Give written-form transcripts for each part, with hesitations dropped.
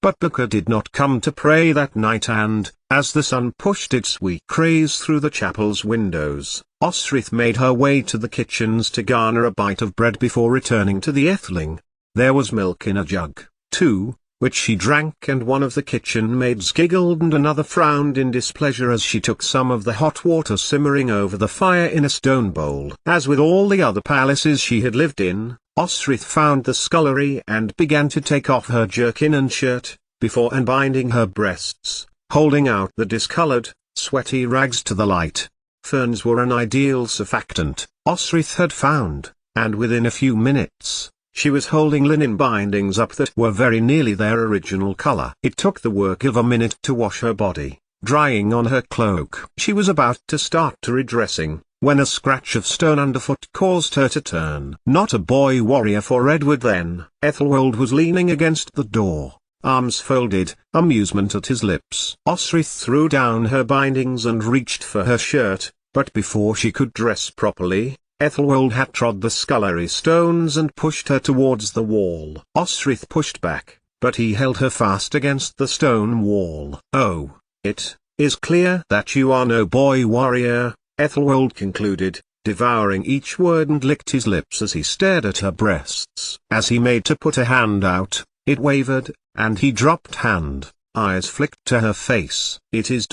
But Booker did not come to pray that night, and, as the sun pushed its weak rays through the chapel's windows, Osrith made her way to the kitchens to garner a bite of bread before returning to the Etheling. There was milk in a jug, too, which she drank, and one of the kitchen maids giggled and another frowned in displeasure as she took some of the hot water simmering over the fire in a stone bowl. As with all the other palaces she had lived in, Osrith found the scullery and began to take off her jerkin and shirt, before unbinding her breasts, holding out the discolored, sweaty rags to the light. Ferns were an ideal surfactant, Osrith had found, and within a few minutes, she was holding linen bindings up that were very nearly their original color. It took the work of a minute to wash her body, drying on her cloak. She was about to start to redressing, when a scratch of stone underfoot caused her to turn. Not a boy warrior for Edward then. Ethelwald was leaning against the door, arms folded, amusement at his lips. Osrith threw down her bindings and reached for her shirt, but before she could dress properly, Ethelwald had trod the scullery stones and pushed her towards the wall. Osrith pushed back, but he held her fast against the stone wall. "Oh, it is clear that you are no boy warrior," Ethelwald concluded, devouring each word, and licked his lips as he stared at her breasts. As he made to put a hand out, it wavered, and he dropped hand. Eyes flicked to her face. "It is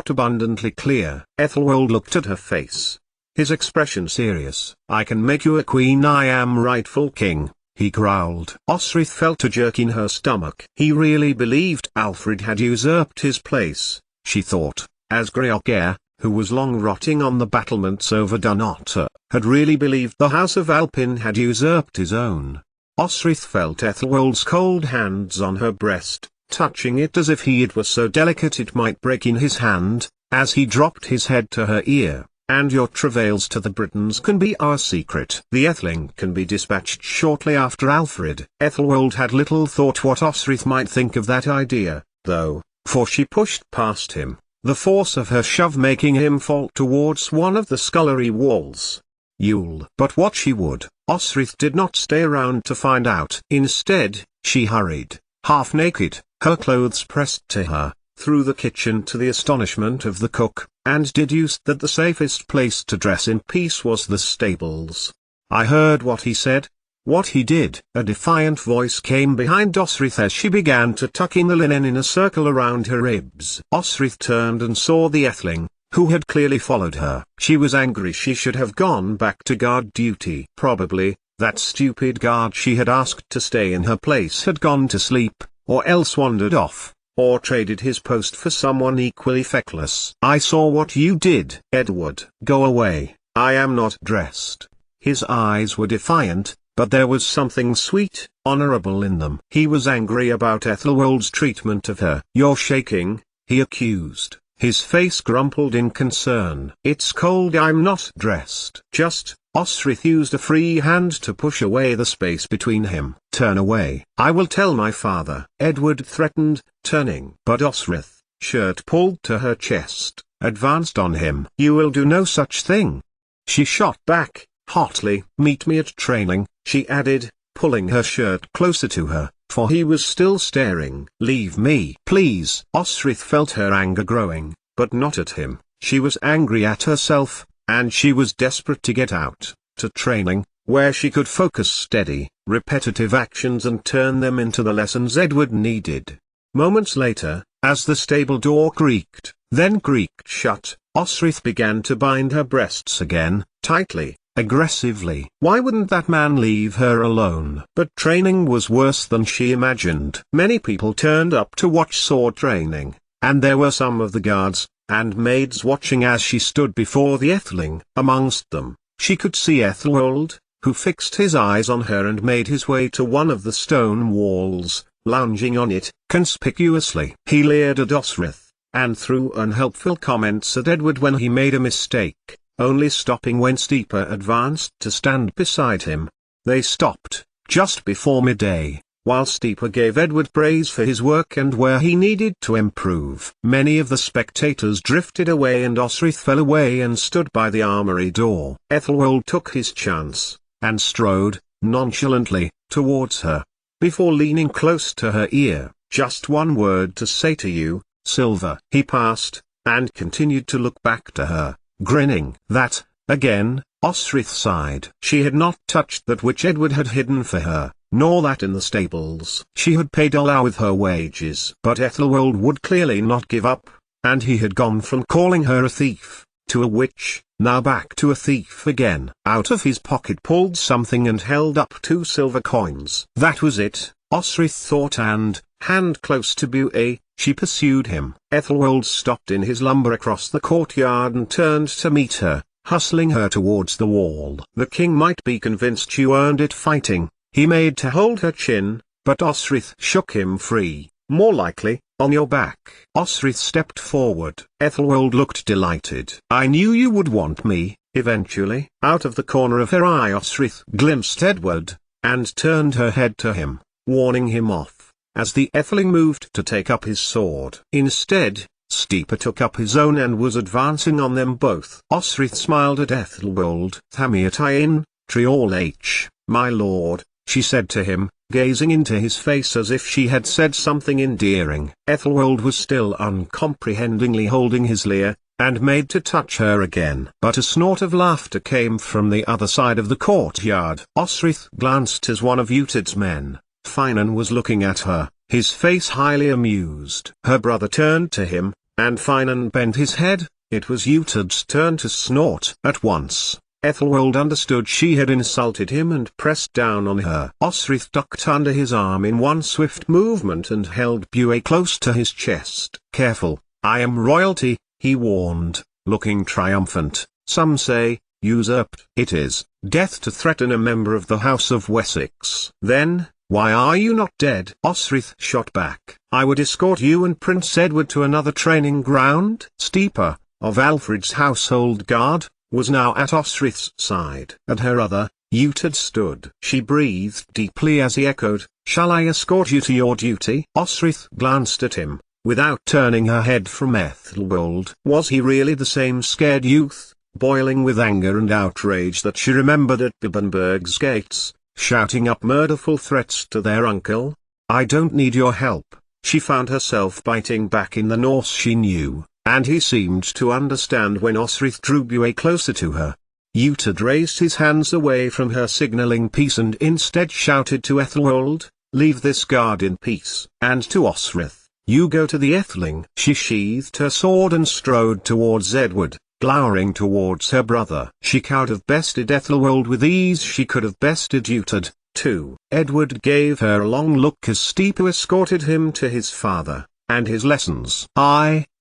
abundantly clear." Ethelwald looked at her face, his expression serious. "I can make you a queen. I am rightful king," he growled. Osrith felt a jerk in her stomach. He really believed Alfred had usurped his place, she thought, as Greogair, who was long rotting on the battlements over Dunnottar, had really believed the House of Alpin had usurped his own. Osrith felt Ethelwald's cold hands on her breast, touching it as if it were so delicate it might break in his hand, as he dropped his head to her ear. "And your travails to the Britons can be our secret. The Etheling can be dispatched shortly after Alfred." Ethelwald had little thought what Osrith might think of that idea, though, for she pushed past him, the force of her shove making him fall towards one of the scullery walls. Yule. But what she would, Osrith did not stay around to find out. Instead, she hurried, half naked, her clothes pressed to her, through the kitchen to the astonishment of the cook, and deduced that the safest place to dress in peace was the stables. "I heard what he said, what he did." A defiant voice came behind Osrith as she began to tuck in the linen in a circle around her ribs. Osrith turned and saw the Etheling, who had clearly followed her. She was angry. She should have gone back to guard duty. Probably, that stupid guard she had asked to stay in her place had gone to sleep, or else wandered off, or traded his post for someone equally feckless. "I saw what you did, Edward. Go away. I am not dressed." His eyes were defiant, but there was something sweet, honorable in them. He was angry about Ethelwald's treatment of her. "You're shaking," he accused, his face crumpled in concern. "It's cold. I'm not dressed." "Just," Osrith used a free hand to push away the space between him. "Turn away. I will tell my father," Edward threatened, turning. But Osrith, shirt pulled to her chest, advanced on him. "You will do no such thing." She shot back, hotly. "Meet me at training," she added, pulling her shirt closer to her, for he was still staring. "Leave me, please." Osrith felt her anger growing, but not at him. She was angry at herself, and she was desperate to get out, to training, where she could focus steady, repetitive actions and turn them into the lessons Edward needed. Moments later, as the stable door creaked, then creaked shut, Osrith began to bind her breasts again, tightly, aggressively. Why wouldn't that man leave her alone? But training was worse than she imagined. Many people turned up to watch sword training, and there were some of the guards and maids watching as she stood before the Etheling. Amongst them, she could see Ethelwald, who fixed his eyes on her and made his way to one of the stone walls, lounging on it, conspicuously. He leered at Osrith, and threw unhelpful comments at Edward when he made a mistake, only stopping when Steeper advanced to stand beside him. They stopped, just before midday, while Steeper gave Edward praise for his work and where he needed to improve. Many of the spectators drifted away and Osrith fell away and stood by the armory door. Ethelwald took his chance, and strode, nonchalantly, towards her. Before leaning close to her ear, just one word to say to you, Silver. He passed, and continued to look back to her, grinning. That, again, Osrith sighed. She had not touched that which Edward had hidden for her, nor that in the stables. She had paid Allah with her wages. But Ethelwold would clearly not give up, and he had gone from calling her a thief, to a witch, now back to a thief again. Out of his pocket pulled something and held up 2 silver coins. That was it, Osrith thought, and, hand close to Buea, she pursued him. Ethelwold stopped in his lumber across the courtyard and turned to meet her, hustling her towards the wall. The king might be convinced you earned it fighting. He made to hold her chin, but Osrith shook him free. More likely, on your back. Osrith stepped forward. Ethelwold looked delighted. I knew you would want me, eventually. Out of the corner of her eye Osrith glimpsed Edward, and turned her head to him, warning him off, as the Etheling moved to take up his sword. Instead, Steeper took up his own and was advancing on them both. Osrith smiled at Ethelwold. Thamiatain, Triol H, my lord, she said to him, gazing into his face as if she had said something endearing. Ethelwold was still uncomprehendingly holding his leer, and made to touch her again. But a snort of laughter came from the other side of the courtyard. Osrith glanced as one of Utid's men. Finan was looking at her, his face highly amused. Her brother turned to him, and Finan bent his head. It was Utid's turn to snort. At once, Ethelwold understood she had insulted him and pressed down on her. Osrith ducked under his arm in one swift movement and held Buea close to his chest. Careful, I am royalty, he warned, looking triumphant. Some say, usurped. It is death to threaten a member of the House of Wessex. Then, why are you not dead? Osrith shot back. I would escort you and Prince Edward to another training ground. Steeper, of Alfred's household guard, was now at Osrith's side. At her other, Utid stood. She breathed deeply as he echoed, shall I escort you to your duty? Osrith glanced at him, without turning her head from Ethelwold. Was he really the same scared youth, boiling with anger and outrage that she remembered at Bibbenberg's gates, shouting up murderful threats to their uncle? I don't need your help. She found herself biting back in the Norse she knew, and he seemed to understand when Osrith drew Buea closer to her. Utid raised his hands away from her, signaling peace, and instead shouted to Ethelwold, leave this guard in peace. And to Osrith, you go to the Etheling. She sheathed her sword and strode towards Edward, glowering towards her brother. She could have bested Ethelwold with ease. She could have bested Utid, too. Edward gave her a long look as Steeper escorted him to his father, and his lessons.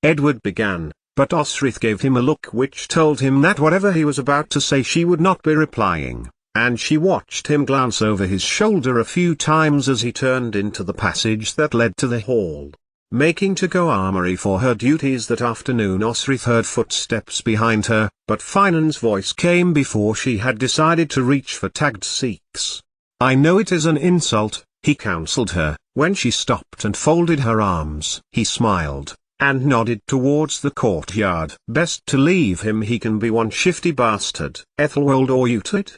Edward began, but Osrith gave him a look which told him that whatever he was about to say she would not be replying, and she watched him glance over his shoulder a few times as he turned into the passage that led to the hall. Making to go armory for her duties that afternoon, Osrith heard footsteps behind her, but Finan's voice came before she had decided to reach for tagged Sikhs. I know it is an insult, he counseled her, when she stopped and folded her arms. He smiled, and nodded towards the courtyard. Best to leave him, he can be one shifty bastard. Ethelwold or Utid?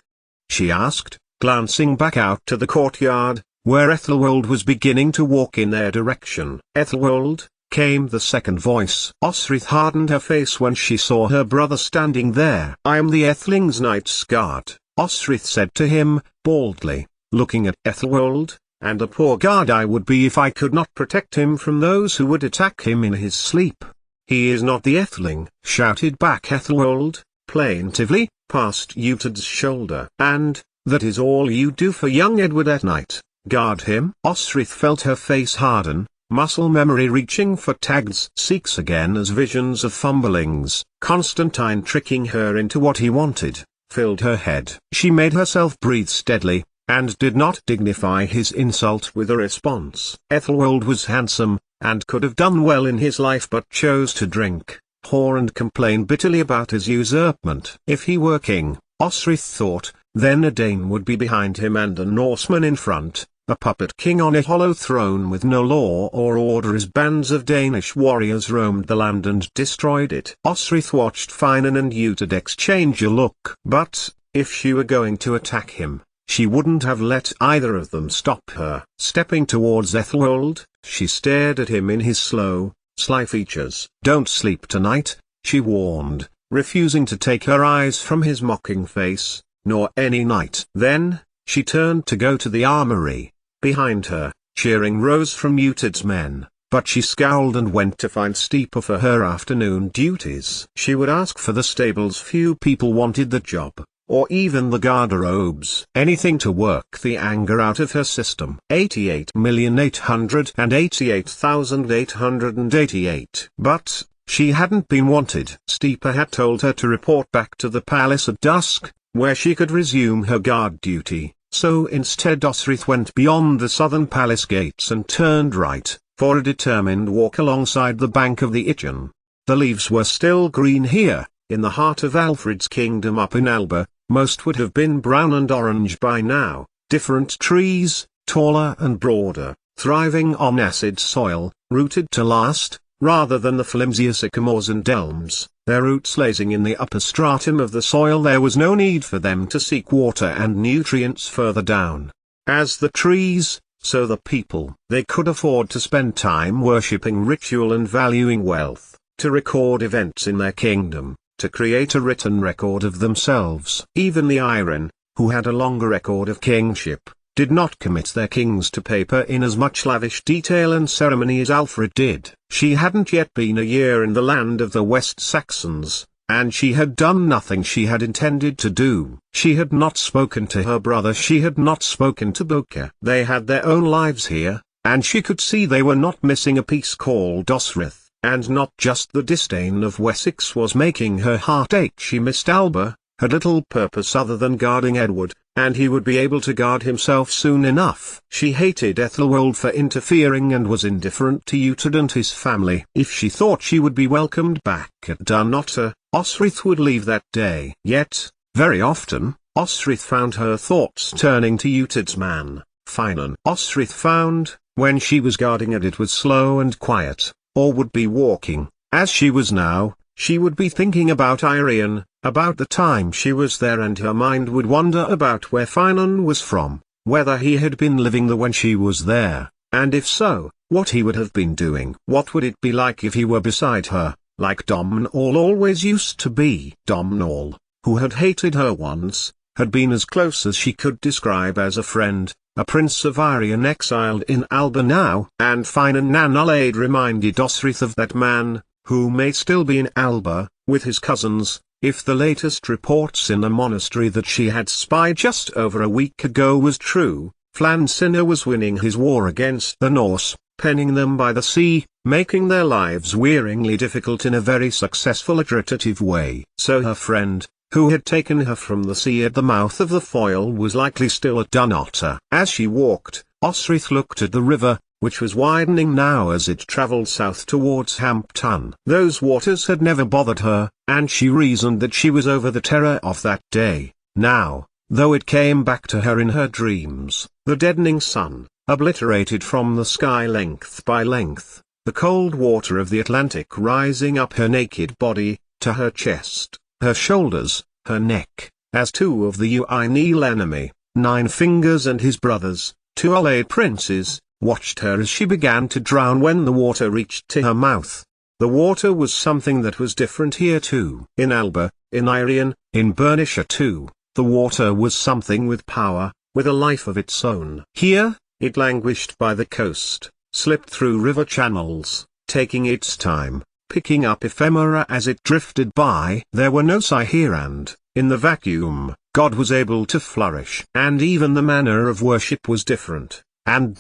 She asked, glancing back out to the courtyard, where Ethelwold was beginning to walk in their direction. Ethelwold, came the second voice. Osrith hardened her face when she saw her brother standing there. I am the Etheling's knight's guard, Osrith said to him, baldly, looking at Ethelwold. And a poor guard I would be if I could not protect him from those who would attack him in his sleep. He is not the Etheling, shouted back Ethelwold, plaintively, past Utid's shoulder. And, that is all you do for young Edward at night, guard him? Osrith felt her face harden, muscle memory reaching for tagged Sikhs again as visions of fumblings, Constantine tricking her into what he wanted, filled her head. She made herself breathe steadily, and did not dignify his insult with a response. Ethelwold was handsome, and could have done well in his life, but chose to drink, whore, and complain bitterly about his usurpment. If he were king, Osrith thought, then a Dane would be behind him and a Norseman in front, a puppet king on a hollow throne with no law or order as bands of Danish warriors roamed the land and destroyed it. Osrith watched Finan and Utid exchange a look. But, if she were going to attack him, she wouldn't have let either of them stop her. Stepping towards Ethelwold, she stared at him in his slow, sly features. "Don't sleep tonight," she warned, refusing to take her eyes from his mocking face, "nor any night." Then, she turned to go to the armory. Behind her, cheering rose from Utid's men, but she scowled and went to find Steeper for her afternoon duties. She would ask for the stables. Few people wanted the job, or even the garderobes. Anything to work the anger out of her system. 88,888,888. But she hadn't been wanted. Steeper had told her to report back to the palace at dusk, where she could resume her guard duty, so instead Osrith went beyond the southern palace gates and turned right, for a determined walk alongside the bank of the Itchen. The leaves were still green here, in the heart of Alfred's kingdom up in Alba. Most would have been brown and orange by now, different trees, taller and broader, thriving on acid soil, rooted to last, rather than the flimsier sycamores and elms, their roots lazing in the upper stratum of the soil. There was no need for them to seek water and nutrients further down. As the trees, so the people. They could afford to spend time worshipping ritual and valuing wealth, to record events in their kingdom, to create a written record of themselves. Even the Iron, who had a longer record of kingship, did not commit their kings to paper in as much lavish detail and ceremony as Alfred did. She hadn't yet been a year in the land of the West Saxons, and she had done nothing she had intended to do. She had not spoken to her brother, she had not spoken to Boca. They had their own lives here, and she could see they were not missing a piece called Osrith. And not just the disdain of Wessex was making her heart ache. She missed Alba, had little purpose other than guarding Edward, and he would be able to guard himself soon enough. She hated Ethelwold for interfering and was indifferent to Utid and his family. If she thought she would be welcomed back at Dunnottar, Osrith would leave that day. Yet, very often, Osrith found her thoughts turning to Utid's man, Finan. Osrith found, when she was guarding it was slow and quiet, or would be walking, as she was now, she would be thinking about Irian, about the time she was there, and her mind would wander about where Finan was from, whether he had been living there when she was there, and if so, what he would have been doing. What would it be like if he were beside her, like Domhnall always used to be? Domhnall, who had hated her once, had been as close as she could describe as a friend, a prince of Irian exiled in Alba now. And Finan nan Ulaid reminded Osrith of that man, who may still be in Alba, with his cousins, if the latest reports in the monastery that she had spied just over a week ago was true. Flansinna was winning his war against the Norse, penning them by the sea, making their lives wearingly difficult in a very successful iterative way. So her friend, who had taken her from the sea at the mouth of the Foyle, was likely still at Dunnottar. As she walked, Osrith looked at the river, which was widening now as it travelled south towards Hampton. Those waters had never bothered her, and she reasoned that she was over the terror of that day. Now, though it came back to her in her dreams, the deadening sun, obliterated from the sky length by length, the cold water of the Atlantic rising up her naked body, to her chest, her shoulders, her neck, as two of the Uineel enemy, Nine Fingers and his brothers, two Ulaid princes, watched her as she began to drown when the water reached to her mouth. The water was something that was different here too. In Alba, in Irian, in Bernicia too, the water was something with power, with a life of its own. Here, it languished by the coast, slipped through river channels, taking its time, picking up ephemera as it drifted by. There were no sigh here, and, in the vacuum, God was able to flourish. And even the manner of worship was different. And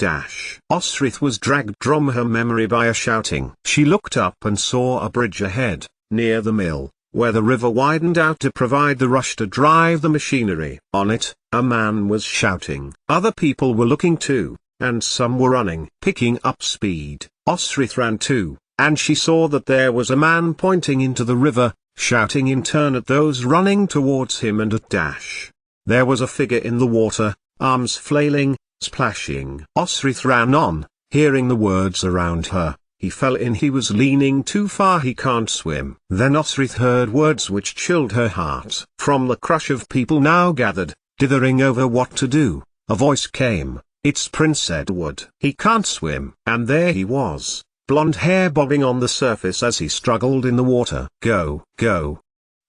Osrith was dragged from her memory by a shouting. She looked up and saw a bridge ahead, near the mill, where the river widened out to provide the rush to drive the machinery. On it, a man was shouting. Other people were looking too, and some were running. Picking up speed, Osrith ran too, and she saw that there was a man pointing into the river, shouting in turn at those running towards him and at There was a figure in the water, arms flailing, splashing. Osrith ran on, hearing the words around her. He fell in, he was leaning too far, he can't swim. Then Osrith heard words which chilled her heart. From the crush of people now gathered, Dithering over what to do, a voice came. It's Prince Edward. He can't swim. And there he was, blonde hair bobbing on the surface as he struggled in the water. Go, go,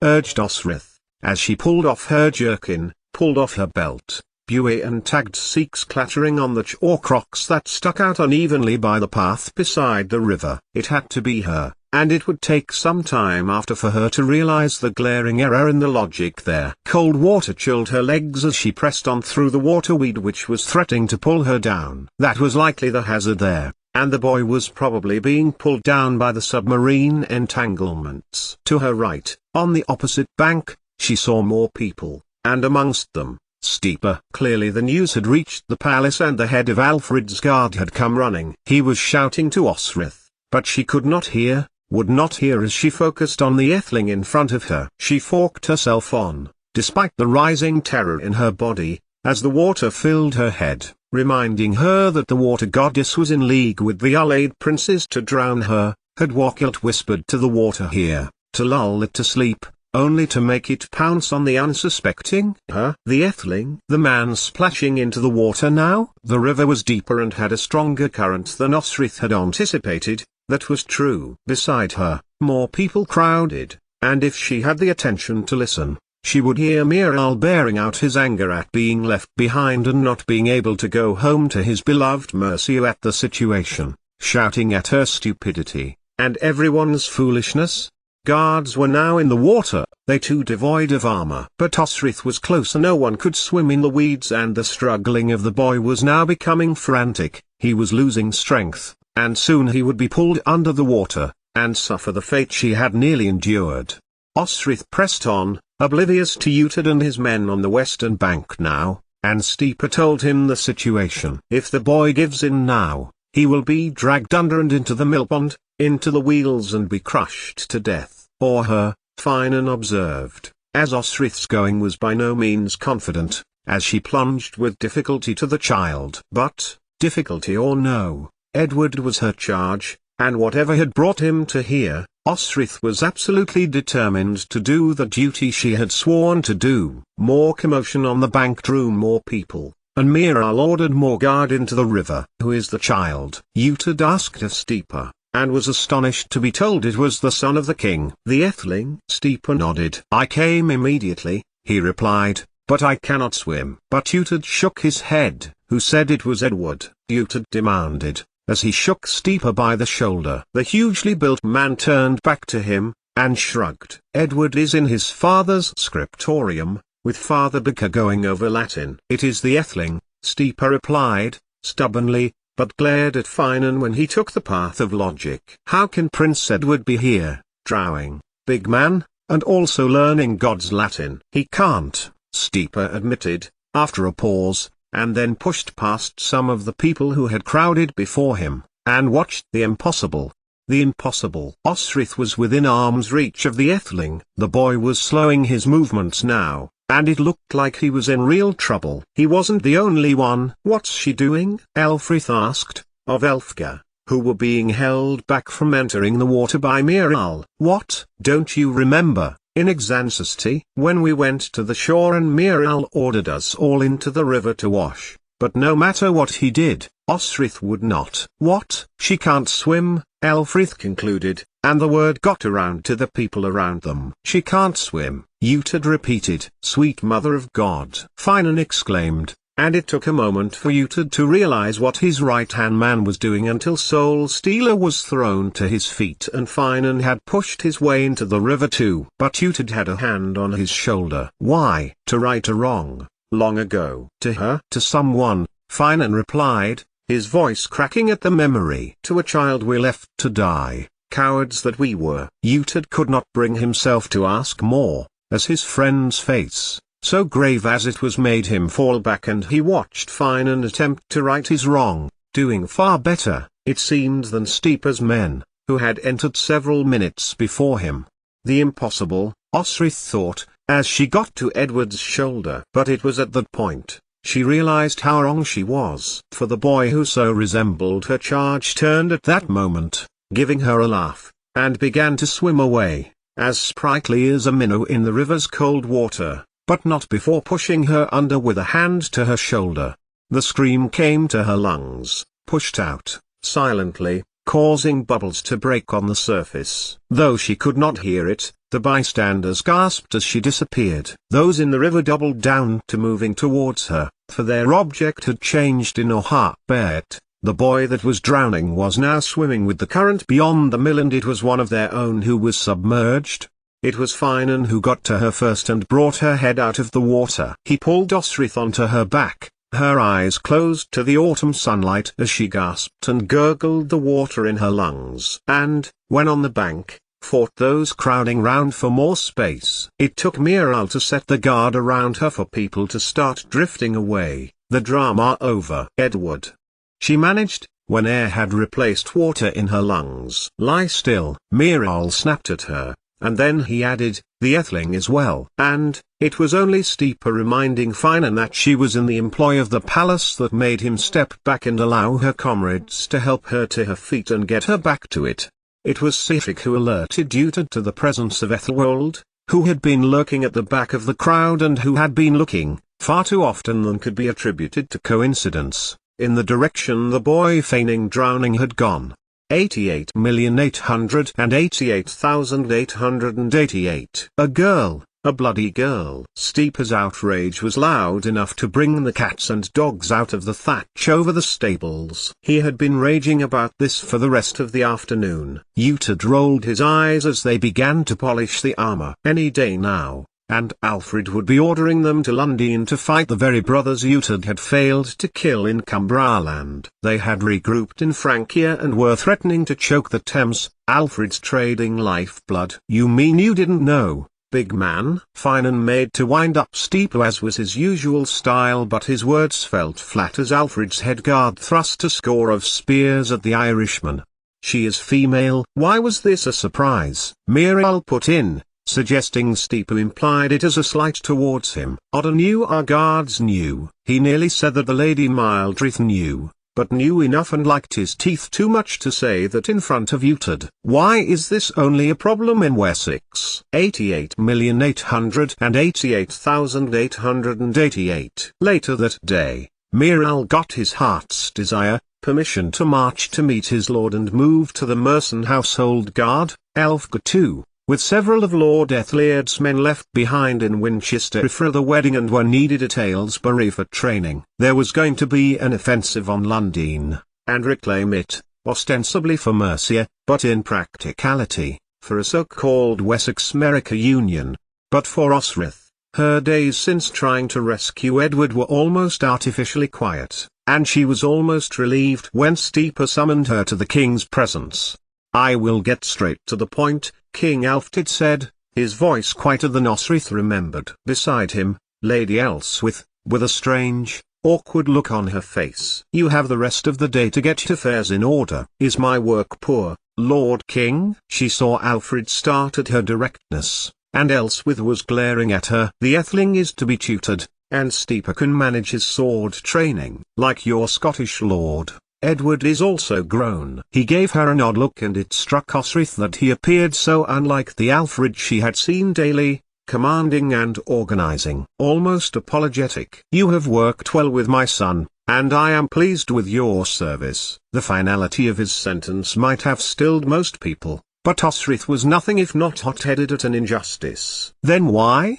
urged Osrith, as she pulled off her jerkin, pulled off her belt, buoy and tagged seeks clattering on the chalk rocks that stuck out unevenly by the path beside the river. It had to be her, and it would take some time after for her to realize the glaring error in the logic there. Cold water chilled her legs as she pressed on through the waterweed which was threatening to pull her down. That was likely the hazard there, and the boy was probably being pulled down by the submarine entanglements. To her right, on the opposite bank, she saw more people, and amongst them, Steeper. Clearly the news had reached the palace and the head of Alfred's guard had come running. He was shouting to Osrith, but she could not hear, would not hear as she focused on the Earthling in front of her. She forked herself on, despite the rising terror in her body, as the water filled her head, reminding her that the water goddess was in league with the Ullaid princes to drown her. Had Wakilt whispered to the water here, to lull it to sleep, only to make it pounce on the unsuspecting her? The Earthling? The man splashing into the water now? The river was deeper and had a stronger current than Osrith had anticipated. That was true. Beside her, more people crowded, and if she had the attention to listen, she would hear Miral bearing out his anger at being left behind and not being able to go home to his beloved Mercia at the situation, shouting at her stupidity, and everyone's foolishness. Guards were now in the water, they too devoid of armor. But Osrith was closer. No one could swim in the weeds and the struggling of the boy was now becoming frantic. He was losing strength, and soon he would be pulled under the water, and suffer the fate she had nearly endured. Osrith pressed on, oblivious to Utid and his men on the western bank now, and Steeper told him the situation. If the boy gives in now, he will be dragged under and into the millpond, into the wheels and be crushed to death. Or her, Finan observed, as Osrith's going was by no means confident, as she plunged with difficulty to the child. But, difficulty or no, Edward was her charge, and whatever had brought him to here, Osrith was absolutely determined to do the duty she had sworn to do. More commotion on the bank drew more people, and Miral ordered more guard into the river. Who is the child? Utid asked a Steeper, and was astonished to be told it was the son of the king. The Earthling? Steeper nodded. I came immediately, he replied, but I cannot swim. But Utid shook his head. Who said it was Edward? Utid demanded, as he shook Steeper by the shoulder. The hugely built man turned back to him, and shrugged. Edward is in his father's scriptorium, with Father Becker going over Latin. It is the Earthling, Steeper replied, stubbornly, but glared at Finan when he took the path of logic. How can Prince Edward be here, drowning, big man, and also learning God's Latin? He can't, Steeper admitted, after a pause, and then pushed past some of the people who had crowded before him, and watched the impossible. The impossible. Osrith was within arm's reach of the Earthling. The boy was slowing his movements now, and it looked like he was in real trouble. He wasn't the only one. What's she doing? Elfrith asked, of Elfgar, who were being held back from entering the water by Miral. What? Don't you remember, in Exancity, when we went to the shore and Miral ordered us all into the river to wash? But no matter what he did, Osrith would not. What? She can't swim, Elfrith concluded, and the word got around to the people around them. She can't swim, Utid repeated. Sweet Mother of God! Finan exclaimed, and it took a moment for Utid to realize what his right-hand man was doing until Soul Stealer was thrown to his feet and Finan had pushed his way into the river too. But Utid had a hand on his shoulder. Why? To right a wrong, long ago. To her? To someone, Finan replied, his voice cracking at the memory. To a child we left to die, cowards that we were. Utid could not bring himself to ask more, as his friend's face, so grave as it was, made him fall back, and he watched Finan attempt to right his wrong, doing far better, it seemed, than Steeper's men, who had entered several minutes before him. The impossible, Osrith thought, as she got to Edward's shoulder. But it was at that point she realized how wrong she was. For the boy who so resembled her charge turned at that moment, giving her a laugh, and began to swim away, as sprightly as a minnow in the river's cold water. but not before pushing her under with a hand to her shoulder. The scream came to her lungs, pushed out, silently, causing bubbles to break on the surface. Though she could not hear it, the bystanders gasped as she disappeared. Those in the river doubled down to moving towards her, for their object had changed in a heartbeat. The boy that was drowning was now swimming with the current beyond the mill, and it was one of their own who was submerged. It was Finan who got to her first and brought her head out of the water. He pulled Osrith onto her back, her eyes closed to the autumn sunlight as she gasped and gurgled the water in her lungs. And, when on the bank, fought those crowding round for more space. It took Miral to set the guard around her for people to start drifting away. The drama over. Edward. She managed, when air had replaced water in her lungs. Lie still. Miral snapped at her, and then he added, the Etheling as well. And, it was only Steeper reminding Finan that she was in the employ of the palace that made him step back and allow her comrades to help her to her feet and get her back to it. It was Sihtric who alerted Utad to the presence of Ethelwold, who had been lurking at the back of the crowd and who had been looking, far too often than could be attributed to coincidence, in the direction the boy feigning drowning had gone. 88,888,888. A girl, a bloody girl. Steeper's outrage was loud enough to bring the cats and dogs out of the thatch over the stables. He had been raging about this for the rest of the afternoon. Utad rolled his eyes as they began to polish the armor. Any day now, and Alfred would be ordering them to London to fight the very brothers Utad had failed to kill in Cumbraland. They had regrouped in Francia and were threatening to choke the Thames, Alfred's trading lifeblood. You mean you didn't know, big man? Finan made to wind up Steeper as was his usual style, but his words felt flat as Alfred's headguard thrust a score of spears at the Irishman. She is female. Why was this a surprise? Miral put in, suggesting Steeper implied it as a slight towards him. Oda knew our guards knew. He nearly said that the Lady Mildred knew, but knew enough and liked his teeth too much to say that in front of Utad. Why is this only a problem in Wessex? 88,888,888. Later that day, Miral got his heart's desire, permission to march to meet his lord and move to the Merson household guard, Elfgar II. With several of Lord Ethelred's men left behind in Winchester for the wedding and were needed at Aylesbury for training. There was going to be an offensive on London, and reclaim it, ostensibly for Mercia, but in practicality, for a so-called Wessex-Mercia Union. But for Osrith, her days since trying to rescue Edward were almost artificially quiet, and she was almost relieved when Steeper summoned her to the king's presence. I will get straight to the point, King Alfred said, his voice quieter than Osrith remembered. Beside him, Lady Elswith, with a strange, awkward look on her face. You have the rest of the day to get affairs in order. Is my work poor, Lord King? She saw Alfred start at her directness, and Elswith was glaring at her. The Etheling is to be tutored, and Steeper can manage his sword training. Like your Scottish lord, Edward is also grown. He gave her an odd look, and it struck Osrith that he appeared so unlike the Alfred she had seen daily, commanding and organizing. Almost apologetic. You have worked well with my son, and I am pleased with your service. The finality of his sentence might have stilled most people, but Osrith was nothing if not hot-headed at an injustice. Then why?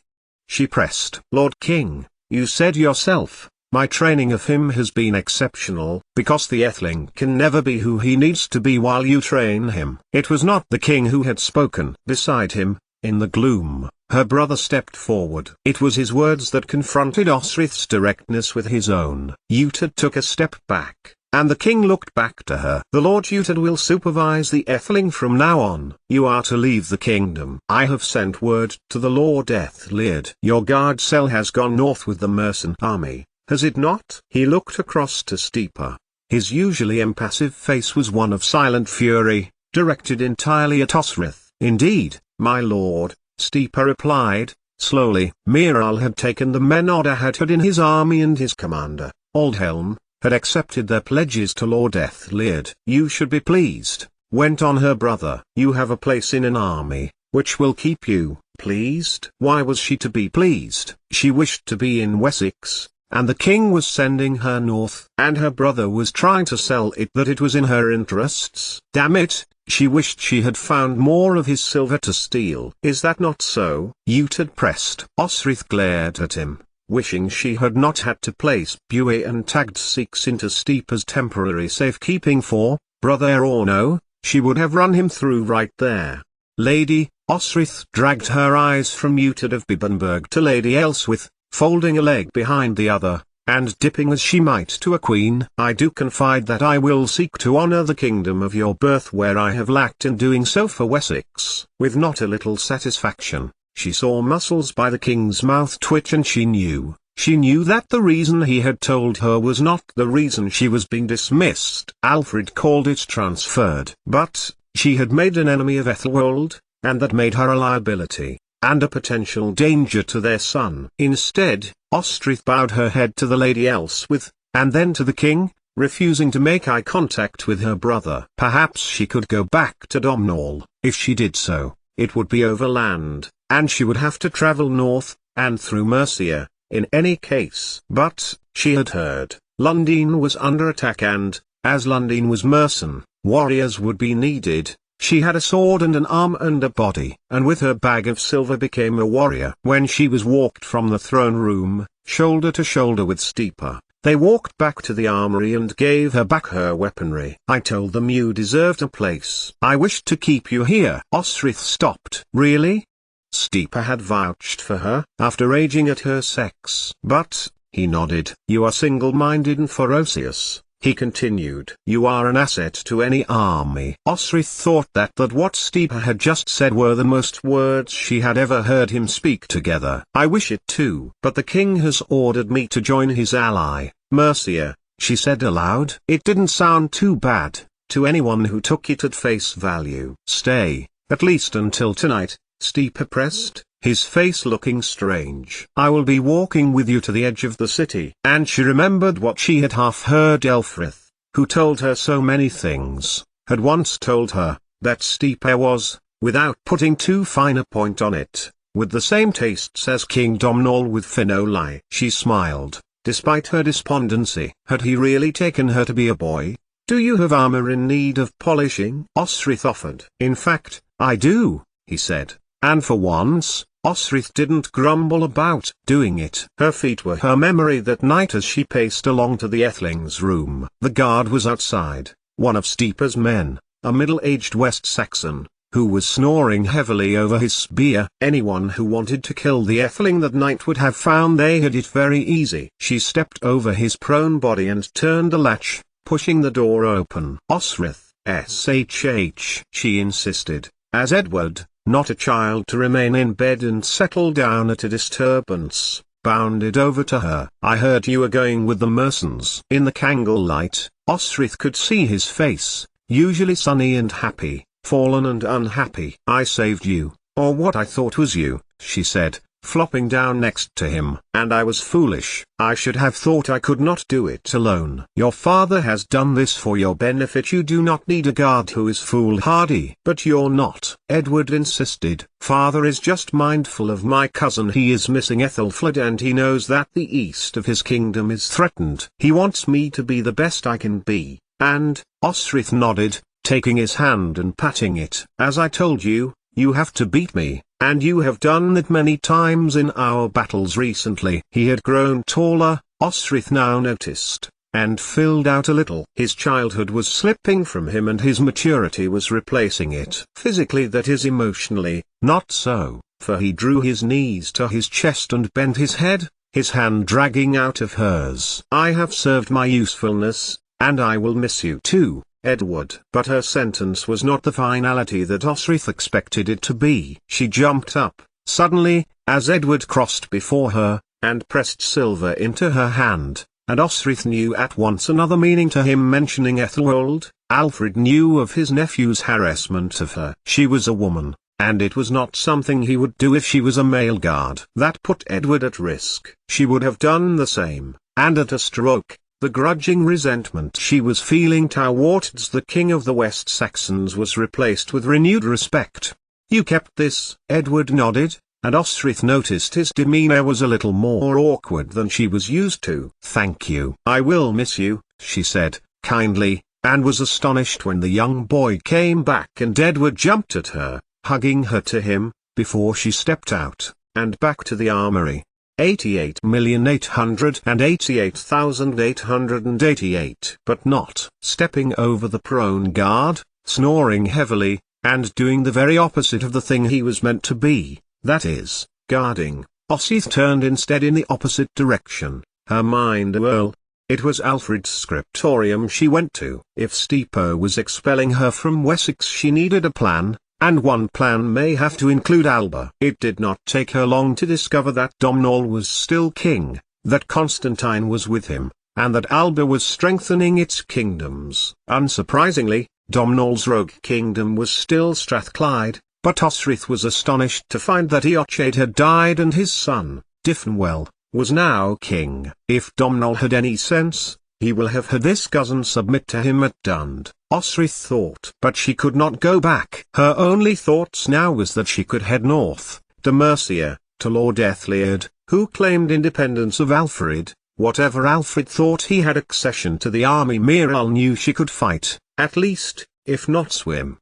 She pressed. Lord King, you said yourself, my training of him has been exceptional. Because the Etheling can never be who he needs to be while you train him. It was not the king who had spoken. Beside him, in the gloom, her brother stepped forward. It was his words that confronted Osrith's directness with his own. Utad took a step back, and the king looked back to her. The Lord Utad will supervise the Etheling from now on. You are to leave the kingdom. I have sent word to the Lord Ethelred. Your guard cell has gone north with the Merson army. Has it not? He looked across to Steeper. His usually impassive face was one of silent fury, directed entirely at Osrith. Indeed, my lord, Steeper replied, slowly. Miral had taken the men Oda had in his army, and his commander, Aldhelm, had accepted their pledges to Lord Ethelred. You should be pleased, went on her brother. You have a place in an army, which will keep you pleased. Why was she to be pleased? She wished to be in Wessex, and the king was sending her north, and her brother was trying to sell it that it was in her interests. Damn it, she wished she had found more of his silver to steal. Is that not so? Utad pressed. Osrith glared at him, wishing she had not had to place Buey and tagged Sikhs into Steep as temporary safekeeping for, brother or no, she would have run him through right there. Lady, Osrith dragged her eyes from Utad of Bibbenberg to Lady Elswith, folding a leg behind the other, and dipping as she might to a queen. I do confide that I will seek to honour the kingdom of your birth where I have lacked in doing so for Wessex. With not a little satisfaction, she saw muscles by the king's mouth twitch, and she knew that the reason he had told her was not the reason she was being dismissed. Alfred called it transferred. But, she had made an enemy of Ethelwold, and that made her a liability, and a potential danger to their son. Instead, Osrith bowed her head to the Lady Elswith, and then to the king, refusing to make eye contact with her brother. Perhaps she could go back to Domhnall. If she did so, it would be overland, and she would have to travel north, and through Mercia, in any case. But, she had heard, Lundin was under attack and, as Lundin was Mercen, warriors would be needed. She had a sword and an arm and a body, and with her bag of silver became a warrior. When she was walked from the throne room, shoulder to shoulder with Steeper, they walked back to the armory and gave her back her weaponry. I told them you deserved a place. I wished to keep you here. Osrith stopped. Really? Steeper had vouched for her, after raging at her sex. But, he nodded. You are single-minded and ferocious. He continued. You are an asset to any army. Osrith thought that what Steeper had just said were the most words she had ever heard him speak together. I wish it too. But the king has ordered me to join his ally, Mercia, she said aloud. It didn't sound too bad, to anyone who took it at face value. Stay, at least until tonight, Steeper pressed, his face looking strange. I will be walking with you to the edge of the city. And she remembered what she had half heard Elfrith, who told her so many things, had once told her, that Steeper was, without putting too fine a point on it, with the same tastes as King Domhnall with Finolai. She smiled, despite her despondency. Had he really taken her to be a boy? Do you have armor in need of polishing? Osrith offered. In fact, I do, he said. And for once, Osrith didn't grumble about doing it. Her feet were her memory that night as she paced along to the Etheling's room. The guard was outside, one of Steeper's men, a middle-aged West Saxon, who was snoring heavily over his spear. Anyone who wanted to kill the Etheling that night would have found they had it very easy. She stepped over his prone body and turned the latch, pushing the door open. Osrith, SHH, she insisted, as Edward, not a child to remain in bed and settle down at a disturbance, bounded over to her. I heard you were going with the Mercens. In the candle light, Osrith could see his face, usually sunny and happy, fallen and unhappy. I saved you, or what I thought was you, she said, flopping down next to him. And I was foolish. I should have thought I could not do it alone. Your father has done this for your benefit. You do not need a guard who is foolhardy. But you're not, Edward insisted. Father is just mindful of my cousin. He is missing Ethelfled and he knows that the east of his kingdom is threatened. He wants me to be the best I can be. And, Osrith nodded, taking his hand and patting it. As I told you, you have to beat me, and you have done it many times in our battles recently. He had grown taller, Osrith now noticed, and filled out a little. His childhood was slipping from him and his maturity was replacing it. Physically, that is, emotionally, not so, for he drew his knees to his chest and bent his head, his hand dragging out of hers. I have served my usefulness, and I will miss you too, Edward. But her sentence was not the finality that Osrith expected it to be. She jumped up, suddenly, as Edward crossed before her, and pressed silver into her hand, and Osrith knew at once another meaning to him mentioning Ethelwold. Alfred knew of his nephew's harassment of her. She was a woman, and it was not something he would do if she was a male guard. That put Edward at risk. She would have done the same, and at a stroke, the grudging resentment she was feeling towards the king of the West Saxons was replaced with renewed respect. You kept this? Edward nodded, and Osric noticed his demeanor was a little more awkward than she was used to. Thank you. I will miss you, she said, kindly, and was astonished when the young boy came back and Edward jumped at her, hugging her to him, before she stepped out, and back to the armory. 88,888,888. But not stepping over the prone guard, snoring heavily, and doing the very opposite of the thing he was meant to be, that is, guarding. Osith turned instead in the opposite direction, her mind whirl. It was Alfred's scriptorium she went to. If Steepo was expelling her from Wessex, she needed a plan, and one plan may have to include Alba. It did not take her long to discover that Domnall was still king, that Constantine was with him, and that Alba was strengthening its kingdoms. Unsurprisingly, Domnall's rogue kingdom was still Strathclyde, but Osric was astonished to find that Eochaid had died and his son, Dyfnwell, was now king. If Domnall had any sense, he will have had this cousin submit to him at Dund, Osric thought. But she could not go back. Her only thoughts now was that she could head north, to Mercia, to Lord Ethliard, who claimed independence of Alfred. Whatever Alfred thought, he had accession to the army. Miral knew she could fight, at least, if not swim.